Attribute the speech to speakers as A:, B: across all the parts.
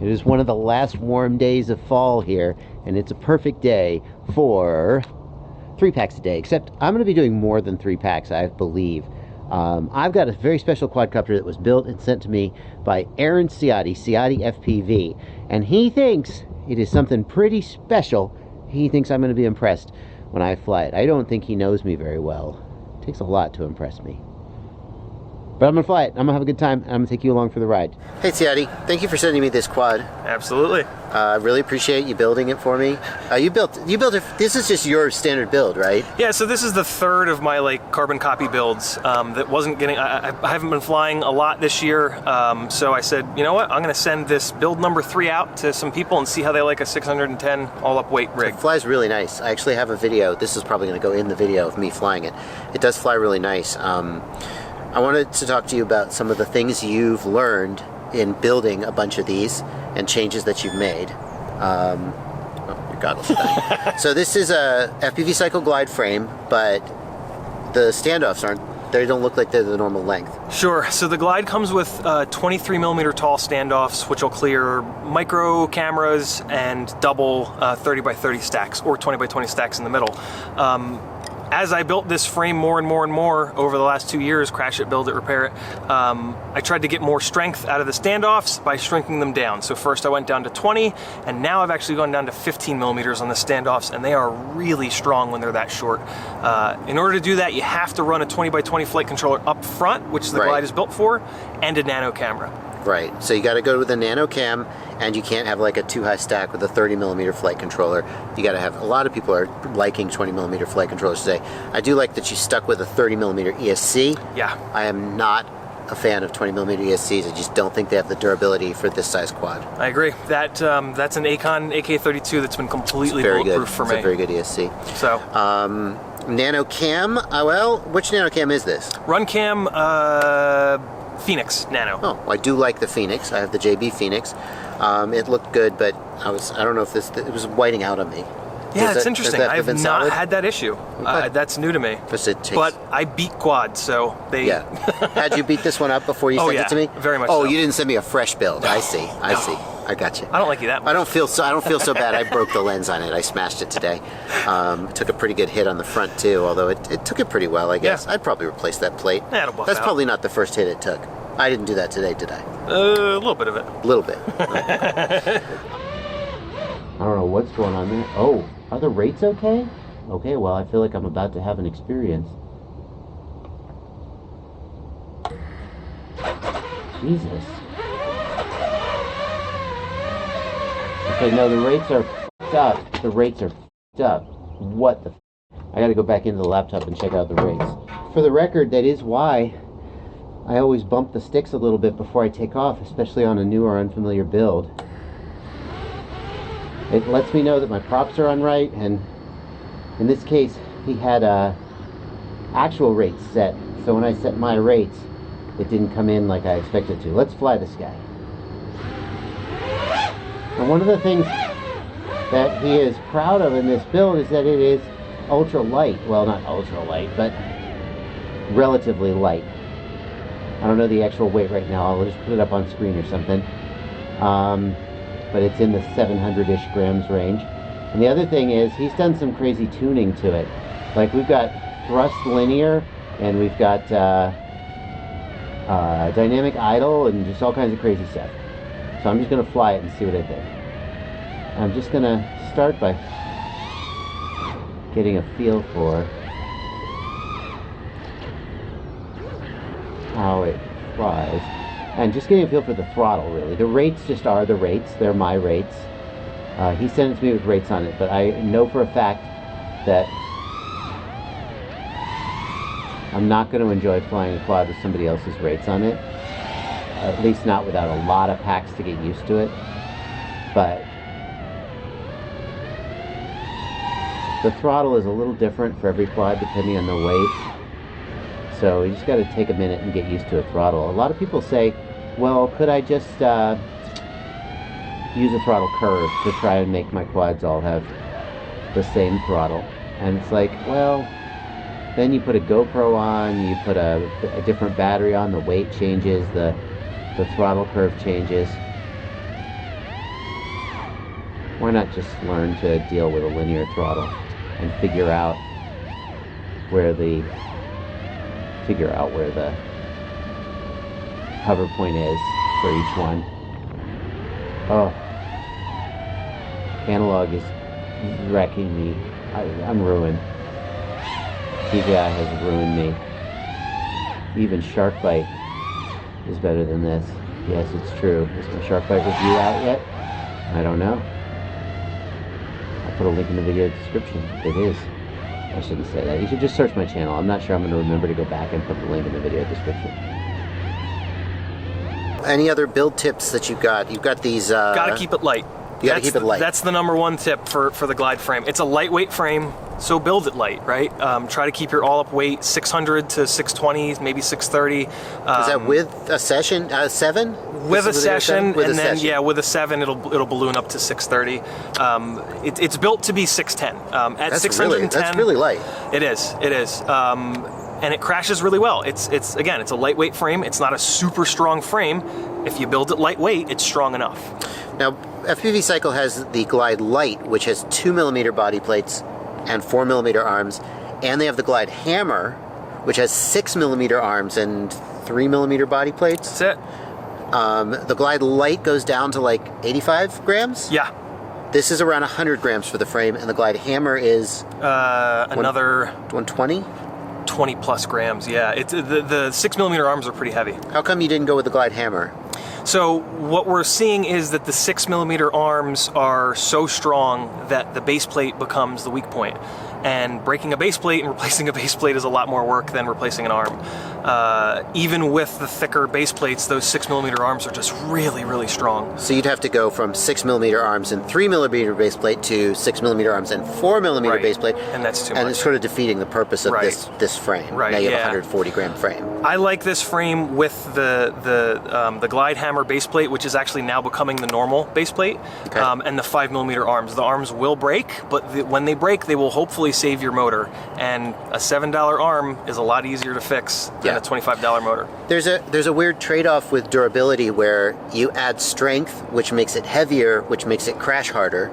A: It is one of the last warm days of fall here, and it's a perfect day for 3 packs a day, except I'm going to be doing more than 3 packs, I believe. I've got a very special quadcopter that was built and sent to me by Aaron Ciotti, Ciotti FPV, and he thinks it is something pretty special. He thinks I'm going to be impressed when I fly it. I don't think he knows me very well. It takes a lot to impress me. But I'm going to fly it. I'm going to have a good time, and I'm going to take you along for the ride. Hey, Ciotti. Thank you for sending me this quad.
B: Absolutely.
A: I really appreciate you building it for me. You built it. This is just your standard build, right?
B: Yeah, so this is the third of my carbon copy builds that wasn't getting, I haven't been flying a lot this year. So I said, you know what, I'm going to send this build number 3 out to some people and see how they like a 610 all-up weight rig.
A: It flies really nice. I actually have a video. This is probably going to go in the video of me flying it. It does fly really nice. I wanted to talk to you about some of the things you've learned in building a bunch of these and changes that you've made. Oh, your goggles are dying. So this is a FPV Cycle glide frame, but the standoffs they don't look like they're the normal length.
B: Sure, so the glide comes with 23 millimeter tall standoffs, which will clear micro cameras and double 30 by 30 stacks or 20 by 20 stacks in the middle. As I built this frame more and more over the last 2 years, crash it, build it, repair it, I tried to get more strength out of the standoffs by shrinking them down. So first I went down to 20, and now I've actually gone down to 15 millimeters on the standoffs, and they are really strong when they're that short. In order to do that, you have to run a 20 by 20 flight controller up front, which the glide is built for, and a nano camera.
A: Right, so you got to go with a nano cam, and you can't have like a 2-high stack with a 30 millimeter flight controller. You got to have, a lot of people are liking 20 millimeter flight controllers today. I do like that you stuck with a 30 millimeter ESC.
B: Yeah.
A: I am not a fan of 20 millimeter ESCs. I just don't think they have the durability for this size quad.
B: I agree. That's an Acon AK-32 that's been completely bulletproof for me.
A: It's a very good ESC.
B: So.
A: Nano cam, well, which nano cam is this?
B: Runcam, Phoenix Nano.
A: Oh, I do like the Phoenix. I have the JB Phoenix. It looked good, but I don't know if it was whiting out on me.
B: Yeah, it's interesting. I've not had that issue.
A: Okay.
B: That's new to me.
A: But
B: I beat quad, so they...
A: Yeah. Had you beat this one up before you sent it to me?
B: Very much
A: so.
B: so.
A: You didn't send me a fresh build. I see. I see. I got you.
B: I don't like you that much.
A: I don't feel so bad. I broke the lens on it. I smashed it today. Took a pretty good hit on the front too, although it took it pretty well, I guess. Yeah. I'd probably replace that plate.
B: Yeah, it'll buff
A: That's
B: out.
A: Probably not the first hit it took. I didn't do that today, did I?
B: A little bit of it.
A: A little bit. I don't know what's going on there. Oh, are the rates okay? Okay, well, I feel like I'm about to have an experience. Jesus. Okay, no, the rates are f***ed up. The rates are f***ed up. What the f***? I gotta go back into the laptop and check out the rates. For the record, that is why I always bump the sticks a little bit before I take off, especially on a new or unfamiliar build. It lets me know that my props are on right, and in this case, he had actual rates set. So when I set my rates, it didn't come in like I expected to. Let's fly this guy. And one of the things that he is proud of in this build is that it is ultra light. Well, not ultra light, but relatively light. I don't know the actual weight right now. I'll just put it up on screen or something. But it's in the 700-ish grams range. And the other thing is, he's done some crazy tuning to it. Like, we've got thrust linear, and we've got dynamic idle, and just all kinds of crazy stuff. So I'm just going to fly it and see what I think. I'm just going to start by getting a feel for how it flies, and just getting a feel for the throttle, really. The rates just are the rates. They're my rates. He sent it to me with rates on it, but I know for a fact that I'm not going to enjoy flying a quad with somebody else's rates on it. At least not without a lot of packs to get used to it. But the throttle is a little different for every quad depending on the weight. So you just got to take a minute and get used to a throttle. A lot of people say, well, could I just use a throttle curve to try and make my quads all have the same throttle? And it's like, well, then you put a GoPro on, you put a different battery on, the weight changes, the throttle curve changes. Why not just learn to deal with a linear throttle and figure out where the hover point is for each one. Oh, analog is wrecking me. I'm ruined. TVI has ruined me. Even Shark Bite is better than this. Yes, it's true. Is my Shark Bite review out yet? I don't know. I'll put a link in the video description. It is. I shouldn't say that. You should just search my channel. I'm not sure I'm going to remember to go back and put the link in the video description. Any other build tips that you've got? You've got these...
B: Gotta keep it light.
A: You gotta keep it light.
B: That's the #1 tip for the Glide frame. It's a lightweight frame, so build it light, right? Try to keep your all-up weight 600 to 620, maybe 630.
A: Is that with a session, 7?
B: With a session, and then yeah, with a 7, it'll balloon up to 630. It's built to be 610. At 610,
A: that's really light.
B: It is. And it crashes really well. It's again, it's a lightweight frame. It's not a super strong frame. If you build it lightweight, it's strong enough.
A: Now, FPV Cycle has the Glide Light, which has 2mm body plates and 4mm arms, and they have the Glide Hammer, which has 6mm arms and 3mm body plates.
B: That's it.
A: The Glide Light goes down to like 85 grams?
B: Yeah.
A: This is around 100 grams for the frame, and the Glide Hammer is...
B: another...
A: 120?
B: 20 plus grams, yeah. The 6mm arms are pretty heavy.
A: How come you didn't go with the Glide Hammer?
B: So what we're seeing is that the 6mm arms are so strong that the base plate becomes the weak point. And breaking a base plate and replacing a base plate is a lot more work than replacing an arm. Even with the thicker base plates, those 6mm arms are just really, really strong.
A: So you'd have to go from 6mm arms and 3mm base plate to 6mm arms and 4mm base plate.
B: And that's too much.
A: And it's sort of defeating the purpose of this frame.
B: Right,
A: now you have a 140 gram frame.
B: I like this frame with the Glide Hammer base plate, which is actually now becoming the normal base plate, and the 5mm arms. The arms will break, but when they break, they will hopefully save your motor. And a $7 arm is a lot easier to fix than a $25 motor.
A: There's a weird trade-off with durability where you add strength, which makes it heavier, which makes it crash harder,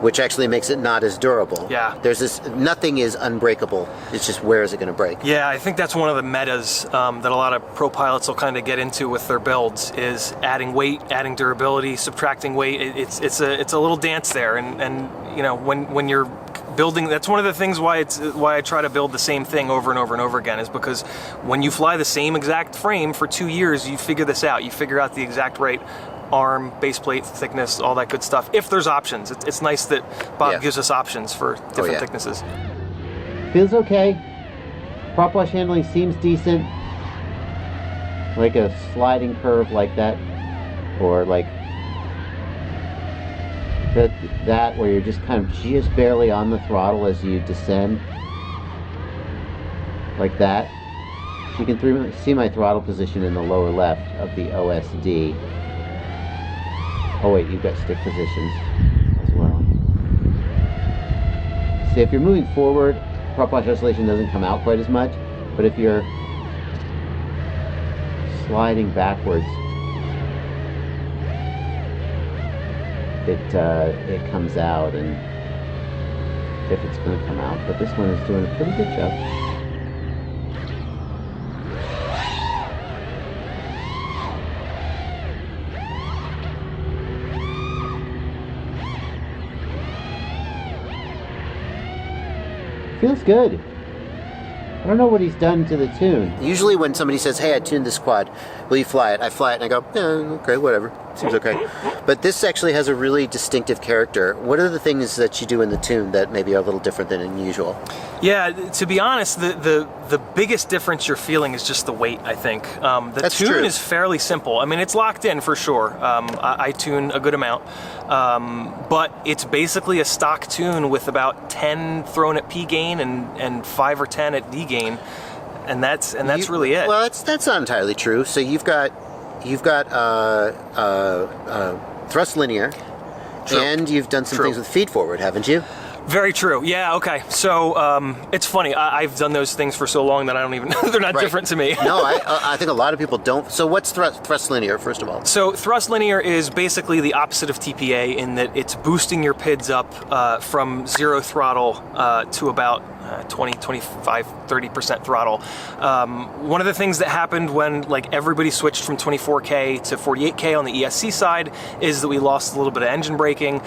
A: which actually makes it not as durable.
B: Yeah.
A: There's this, nothing is unbreakable. It's just where is it going to break?
B: Yeah, I think that's one of the metas that a lot of pro pilots will kind of get into with their builds is adding weight, adding durability, subtracting weight. It's a little dance there, and you know when you're building, that's one of the things why I try to build the same thing over and over and over again, is because when you fly the same exact frame for 2 years, you figure this out. You figure out the exact right arm, base plate thickness, all that good stuff. If there's options, it's nice that Bob gives us options for different thicknesses.
A: Feels okay. Prop wash handling seems decent. Like a sliding curve like that, or like that where you're just kind of just barely on the throttle as you descend, like that. You can see my throttle position in the lower left of the OSD. Oh wait, you've got stick positions as well. See, if you're moving forward, prop wash oscillation doesn't come out quite as much, but if you're sliding backwards, it comes out, and if it's going to come out. But this one is doing a pretty good job. Feels good. I don't know what he's done to the tune. Usually when somebody says, hey, I tuned this quad, will you fly it? I fly it and I go, yeah, okay, whatever. Seems okay. But this actually has a really distinctive character. What are the things that you do in the tune that maybe are a little different than unusual?
B: Yeah, to be honest, the biggest difference you're feeling is just the weight, I think. The tune is fairly simple. I mean, it's locked in for sure. I tune a good amount. But it's basically a stock tune with about 10 thrown at P gain and 5 or 10 at D gain. And that's really it.
A: Well, that's not entirely true. So you've got thrust linear, and you've done some things with Feedforward, haven't you?
B: Very true. Yeah, okay. So it's funny. I've done those things for so long that I don't even they're not different to me.
A: No, I think a lot of people don't. So what's thrust linear, first of all?
B: So thrust linear is basically the opposite of TPA in that it's boosting your PIDs up from 0 throttle to about 20, 25, 30% throttle. One of the things that happened when like everybody switched from 24K to 48K on the ESC side is that we lost a little bit of engine braking.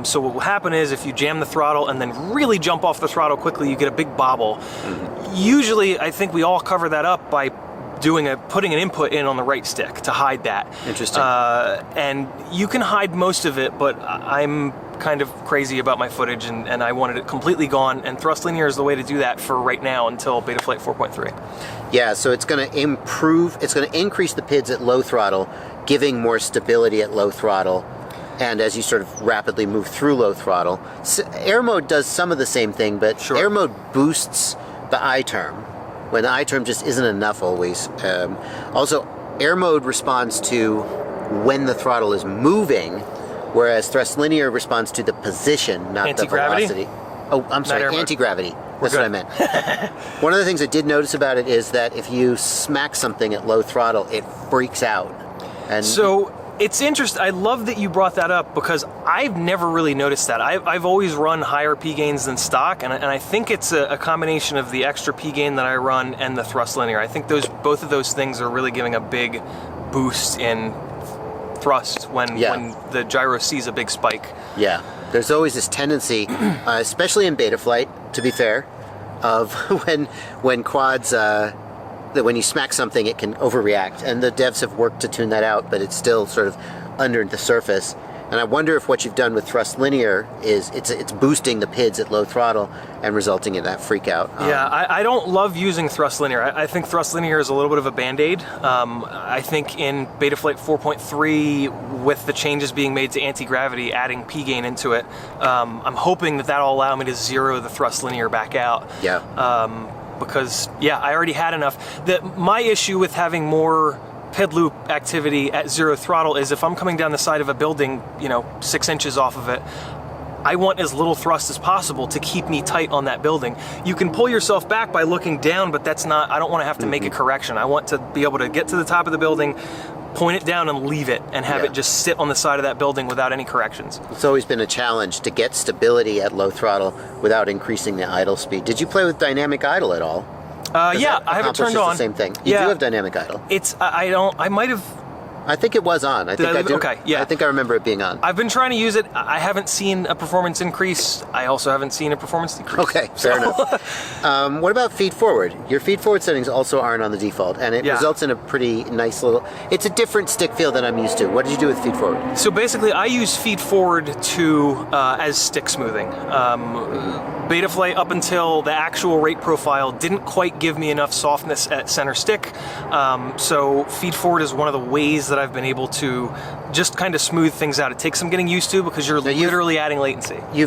B: So what will happen is if you jam the throttle and then really jump off the throttle quickly, you get a big bobble. Mm-hmm. Usually, I think we all cover that up by putting an input in on the right stick to hide that.
A: Interesting.
B: And you can hide most of it, but I'm kind of crazy about my footage and I wanted it completely gone, and thrust linear is the way to do that for right now until Betaflight 4.3.
A: Yeah, so it's going to increase the PIDs at low throttle, giving more stability at low throttle, and as you sort of rapidly move through low throttle. Air mode does some of the same thing, but
B: sure.
A: Air mode boosts the I term, when the I term just isn't enough always. Also, air mode responds to when the throttle is moving, whereas thrust linear responds to the position, not the velocity. Oh, I'm sorry, anti-gravity. That's what I meant. One of the things I did notice about it is that if you smack something at low throttle, it freaks out. And
B: so it's interesting. I love that you brought that up because I've never really noticed that. I've always run higher P gains than stock, and I think it's a combination of the extra P gain that I run and the thrust linear. I think both of those things are really giving a big boost in thrust when the gyro sees a big spike.
A: Yeah, there's always this tendency, especially in Betaflight, to be fair, of when quads, that when you smack something, it can overreact, and the devs have worked to tune that out, but it's still sort of under the surface. And I wonder if what you've done with thrust linear is it's boosting the PIDs at low throttle and resulting in that freak out.
B: Yeah, I don't love using thrust linear. I think thrust linear is a little bit of a band-aid. I think in Betaflight 4.3, with the changes being made to anti-gravity, adding P gain into it, I'm hoping that'll allow me to zero the thrust linear back out.
A: Yeah.
B: Because, yeah, I already had enough. My issue with having more PID loop activity at 0 throttle is if I'm coming down the side of a building, 6 inches off of it, I want as little thrust as possible to keep me tight on that building. You can pull yourself back by looking down, but I don't want to have to make a correction. I want to be able to get to the top of the building, point it down and leave it, and have it just sit on the side of that building without any corrections.
A: It's always been a challenge to get stability at low throttle without increasing the idle speed. Did you play with dynamic idle at all?
B: Yeah, I have it turned on.
A: The same thing. You do have dynamic idle.
B: I might have.
A: I think it was on. I think I do.
B: Okay, yeah.
A: I think I remember it being on.
B: I've been trying to use it. I haven't seen a performance increase. I also haven't seen a performance decrease.
A: Okay, fair enough. What about feed forward? Your feed forward settings also aren't on the default, and it results in a pretty nice little... It's a different stick feel than I'm used to. What did you do with feed forward?
B: So basically, I use feed forward as stick smoothing. Betaflight, up until the actual rate profile, didn't quite give me enough softness at center stick. So feed forward is one of the ways that I've been able to just kind of smooth things out. It takes some getting used to because you're literally adding latency.
A: A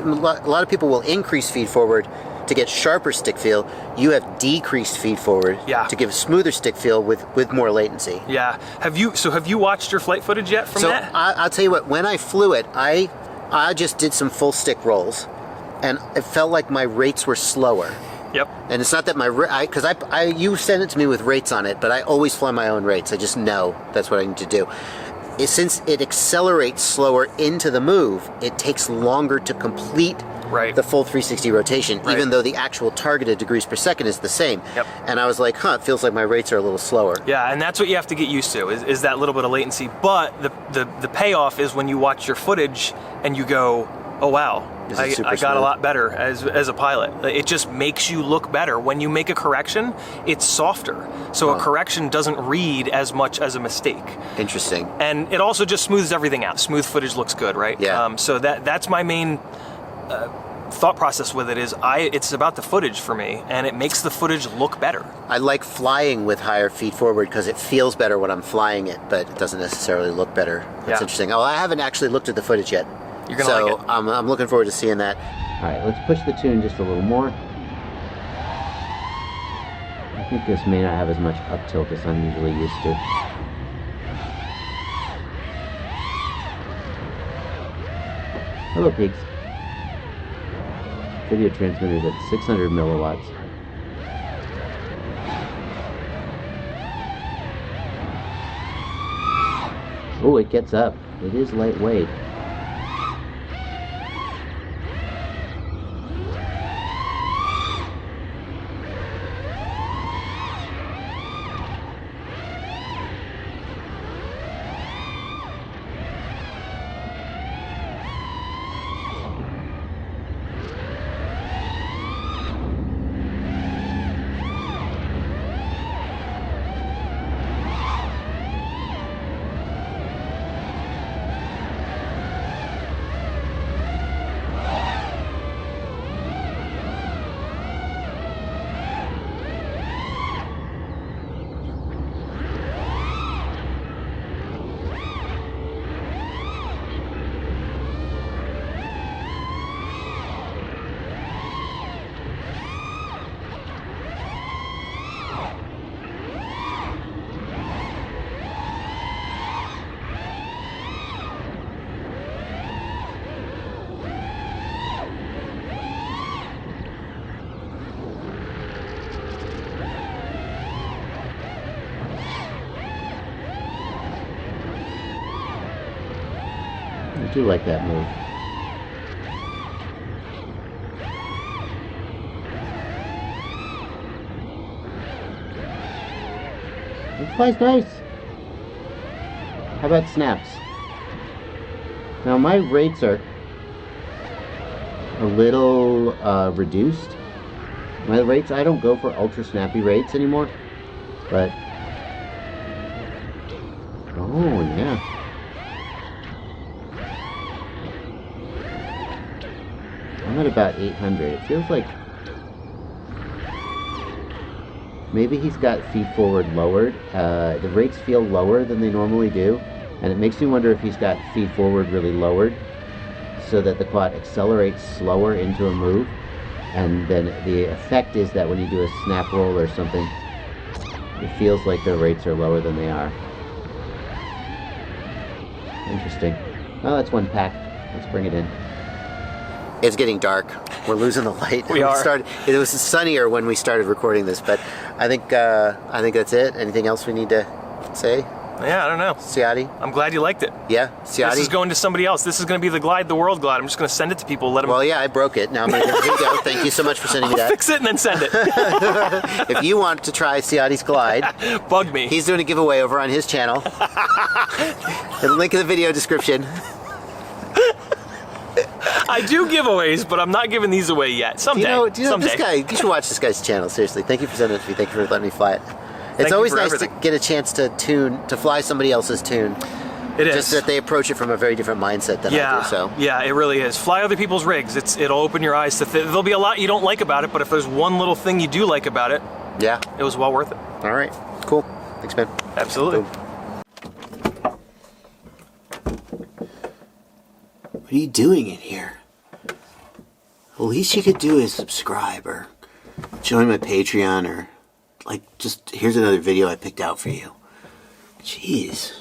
A: lot of people will increase feed forward to get sharper stick feel. You have decreased feed forward to give smoother stick feel with more latency.
B: Yeah. Have you watched your flight footage yet from that?
A: I'll tell you what, when I flew it, I just did some full stick rolls, and it felt like my rates were slower.
B: Yep.
A: And it's not that you send it to me with rates on it, but I always fly my own rates. I just know that's what I need to do. Since it accelerates slower into the move, it takes longer to complete the full 360 rotation, even though the actual targeted degrees per second is the same. Yep. And I was like, it feels like my rates are a little slower.
B: Yeah, and that's what you have to get used to, is that little bit of latency. But the payoff is when you watch your footage and you go, oh wow, I got a lot better as a pilot. It just makes you look better. When you make a correction, it's softer. So a correction doesn't read as much as a mistake.
A: Interesting.
B: And it also just smooths everything out. Smooth footage looks good, right?
A: Yeah.
B: So that's my main thought process with it it's about the footage for me, and it makes the footage look better. I
A: like flying with higher feed forward because it feels better when I'm flying it, but it doesn't necessarily look better. That's interesting. Oh, I haven't actually looked at the footage yet.
B: You're gonna like it.
A: I'm looking forward to seeing that. All right, let's push the tune just a little more. I think this may not have as much up tilt as I'm usually used to. Hello, pigs. video transmitter is at 600 milliwatts. Oh, it gets up. It is lightweight. I do like that move. It flies nice. How about snaps? Now my rates are a little reduced. My rates, I don't go for ultra snappy rates anymore, but oh yeah. I'm at about 800. It feels like maybe he's got feedforward lowered. The rates feel lower than they normally do, and it makes me wonder if he's got feedforward really lowered so that the quad accelerates slower into a move, and then the effect is that when you do a snap roll or something, it feels like the rates are lower than they are. Interesting. Oh, that's one pack. Let's bring it in. It's getting dark. We're losing the light.
B: We are.
A: It was sunnier when we started recording this, but I think that's it. Anything else we need to say?
B: Yeah, I don't know.
A: CIOTTI?
B: I'm glad you liked it.
A: Yeah, CIOTTI?
B: This is going to somebody else. This is going to be the Glide, the World Glide. I'm just going to send it to people, let them...
A: Well, yeah, I broke it. Now I'm going to here you go. Thank you so much for sending me that.
B: I'll fix it and then send it.
A: If you want to try CIOTTI'S Glide,
B: bug me.
A: He's doing a giveaway over on his channel. The link in the video description.
B: I do giveaways, but I'm not giving these away yet. Someday.
A: Do you know this guy? You should watch this guy's channel. Seriously, thank you for sending it to me. Thank you for letting me fly it. It's always nice to get a chance to fly somebody else's tune.
B: It is.
A: Just that they approach it from a very different mindset than I do. So
B: yeah, it really is. Fly other people's rigs. It'll open your eyes to. There'll be a lot you don't like about it, but if there's one little thing you do like about it,
A: yeah,
B: it was well worth it.
A: All right, cool. Thanks, man.
B: Absolutely.
A: Boom. What are you doing in here? The least you could do is subscribe or join my Patreon or like just here's another video I picked out for you. Jeez.